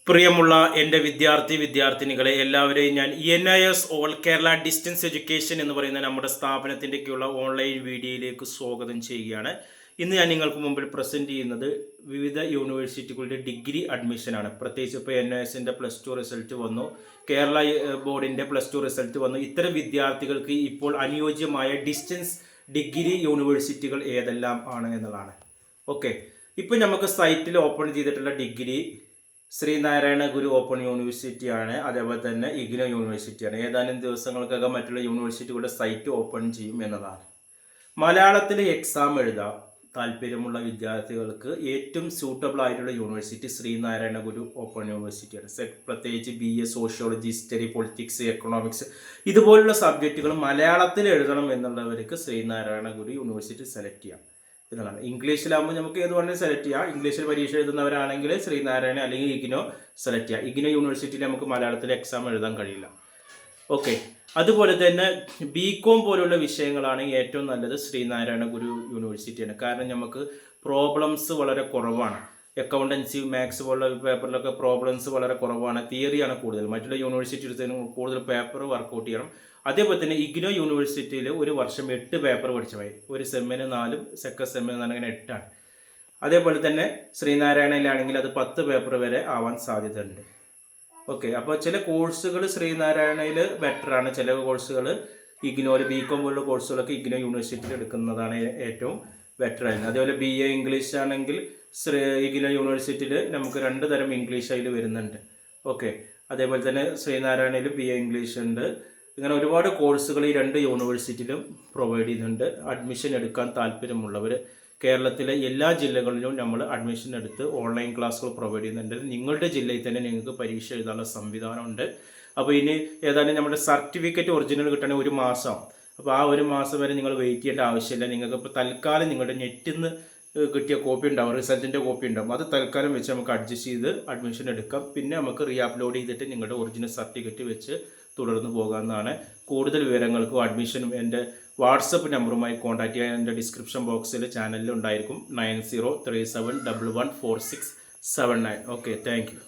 പ്രിയമുള്ള എൻ്റെ വിദ്യാർത്ഥിനികളെ എല്ലാവരെയും ഞാൻ ENIS all Kerala distance education എന്ന് പറയുന്ന നമ്മുടെ സ്ഥാപനത്തിൻ്റെയൊക്കെയുള്ള ഓൺലൈൻ വീഡിയോയിലേക്ക് സ്വാഗതം ചെയ്യുകയാണ്. ഇന്ന് ഞാൻ നിങ്ങൾക്ക് മുമ്പിൽ പ്രസൻറ്റ് ചെയ്യുന്നത് വിവിധ യൂണിവേഴ്സിറ്റികളുടെ ഡിഗ്രി അഡ്മിഷനാണ്. പ്രത്യേകിച്ച് ഇപ്പോൾ NISൻ്റെ +2 റിസൾട്ട് വന്നു, കേരള ബോർഡിൻ്റെ +2 റിസൾട്ട് വന്നു. ഇത്തരം വിദ്യാർത്ഥികൾക്ക് ഇപ്പോൾ അനുയോജ്യമായ ഡിസ്റ്റൻസ് ഡിഗ്രി യൂണിവേഴ്സിറ്റികൾ ഏതെല്ലാം ആണ് എന്നുള്ളതാണ്. ഓക്കെ, ഇപ്പോൾ നമുക്ക് സൈറ്റിൽ ഓപ്പൺ ചെയ്തിട്ടുള്ള ഡിഗ്രി ശ്രീനാരായണ ഗുരു ഓപ്പൺ യൂണിവേഴ്സിറ്റിയാണ്, അതേപോലെ തന്നെ ഇഗ്നോ യൂണിവേഴ്സിറ്റിയാണ്. ഏതാനും ദിവസങ്ങൾക്കകം മറ്റുള്ള യൂണിവേഴ്സിറ്റികളുടെ സൈറ്റ് ഓപ്പൺ ചെയ്യും എന്നതാണ്. മലയാളത്തിൽ എക്സാം എഴുതാൻ താല്പര്യമുള്ള വിദ്യാർത്ഥികൾക്ക് ഏറ്റവും സ്യൂട്ടബിൾ ആയിട്ടുള്ള യൂണിവേഴ്സിറ്റി ശ്രീനാരായണ ഗുരു ഓപ്പൺ യൂണിവേഴ്സിറ്റിയാണ്. പ്രത്യേകിച്ച് BA sociology, history, politics, economics ഇതുപോലുള്ള സബ്ജക്റ്റുകൾ മലയാളത്തിൽ എഴുതണം എന്നുള്ളവർക്ക് ശ്രീനാരായണ ഗുരു യൂണിവേഴ്സിറ്റി സെലക്ട് ചെയ്യാം എന്നതാണ്. ഇംഗ്ലീഷിലാകുമ്പോൾ നമുക്ക് ഏത് വേണമെങ്കിലും സെലക്ട് ചെയ്യാം. ഇംഗ്ലീഷിൽ പരീക്ഷ എഴുതുന്നവരാണെങ്കിൽ ശ്രീനാരായണ അല്ലെങ്കിൽ ഇഗ്നോ സെലക്ട് ചെയ്യാം. ഇഗ്നോ യൂണിവേഴ്സിറ്റിയിൽ നമുക്ക് മലയാളത്തിൽ എക്സാം എഴുതാൻ കഴിയില്ല. ഓക്കെ, അതുപോലെ തന്നെ BCom പോലുള്ള വിഷയങ്ങളാണ് ഏറ്റവും നല്ലത് ശ്രീനാരായണ ഗുരു യൂണിവേഴ്സിറ്റിയാണ്. കാരണം നമുക്ക് പ്രോബ്ലംസ് വളരെ കുറവാണ്. അക്കൗണ്ടൻസി, മാത്സ് പോലുള്ള പേപ്പറിലൊക്കെ പ്രോബ്ലംസ് വളരെ കുറവാണ്. തിയറിയാണ് കൂടുതൽ. മറ്റുള്ള യൂണിവേഴ്സിറ്റി കൂടുതൽ പേപ്പർ വർക്കൗട്ട് ചെയ്യണം. അതേപോലെ തന്നെ ഇഗ്നോ യൂണിവേഴ്സിറ്റിയിൽ ഒരു വർഷം 8 പേപ്പർ പഠിച്ചു പോയി. ഒരു സെമ്മിന് 4, സെക്കൻഡ് സെമ്മിന് 4, അങ്ങനെ 8 ആണ്. അതേപോലെ തന്നെ ശ്രീനാരായണയിലാണെങ്കിൽ അത് 10 പേപ്പർ വരെ ആവാൻ സാധ്യതയുണ്ട്. ഓക്കെ, അപ്പോൾ ചില കോഴ്സുകൾ ശ്രീനാരായണയിൽ ബെറ്ററാണ്, ചില കോഴ്സുകൾ ഇഗ്നോയിൽ BCom പോലുള്ള കോഴ്സുകളൊക്കെ ഇഗ്നോ യൂണിവേഴ്സിറ്റിയിൽ എടുക്കുന്നതാണ് ഏറ്റവും ബെറ്റർ ആയിരുന്നു. അതേപോലെ BA ഇംഗ്ലീഷ് ആണെങ്കിൽ ഇഗ്നോ യൂണിവേഴ്സിറ്റിയിൽ നമുക്ക് 2 തരം ഇംഗ്ലീഷ് അതിൽ വരുന്നുണ്ട്. ഓക്കെ, അതേപോലെ തന്നെ ശ്രീനാരായണയിൽ BA ഇംഗ്ലീഷ് ഉണ്ട്. ഇങ്ങനെ ഒരുപാട് കോഴ്സുകൾ ഈ 2 യൂണിവേഴ്സിറ്റിയിലും പ്രൊവൈഡ് ചെയ്യുന്നുണ്ട്. അഡ്മിഷൻ എടുക്കാൻ താല്പര്യമുള്ളവർ കേരളത്തിലെ എല്ലാ ജില്ലകളിലും നമ്മൾ അഡ്മിഷൻ എടുത്ത് ഓൺലൈൻ ക്ലാസ്സുകൾ പ്രൊവൈഡ് ചെയ്യുന്നുണ്ട്. നിങ്ങളുടെ ജില്ലയിൽ തന്നെ നിങ്ങൾക്ക് പരീക്ഷ എഴുതാനുള്ള സംവിധാനമുണ്ട്. അപ്പോൾ ഇനി ഏതായാലും നമ്മുടെ സർട്ടിഫിക്കറ്റ് ഒറിജിനൽ കിട്ടണമെങ്കിൽ 1 മാസം. അപ്പോൾ ആ 1 മാസം വരെ നിങ്ങൾ വെയിറ്റ് ചെയ്യേണ്ട ആവശ്യമില്ല. നിങ്ങൾക്ക് ഇപ്പോൾ തൽക്കാലം നിങ്ങളുടെ നെറ്റിൽ നിന്ന് കിട്ടിയ കോപ്പി ഉണ്ടാവും, റിസൾട്ടിൻ്റെ കോപ്പി ഉണ്ടാവും. അത് തൽക്കാലം വെച്ച് നമുക്ക് അഡ്ജസ്റ്റ് ചെയ്ത് അഡ്മിഷൻ എടുക്കാം. പിന്നെ നമുക്ക് അപ്ലോഡ് ചെയ്തിട്ട് നിങ്ങളുടെ ഒറിജിനൽ സർട്ടിഫിക്കറ്റ് വെച്ച് തുടർന്ന് പോകാവുന്നതാണ്. കൂടുതൽ വിവരങ്ങൾക്കും അഡ്മിഷനും എൻ്റെ വാട്സപ്പ് നമ്പറുമായി കോൺടാക്ട് ചെയ്യാൻ എൻ്റെ ഡിസ്ക്രിപ്ഷൻ ബോക്സിൽ ചാനലിൽ ഉണ്ടായിരിക്കും. 9037114679. Okay, thank you.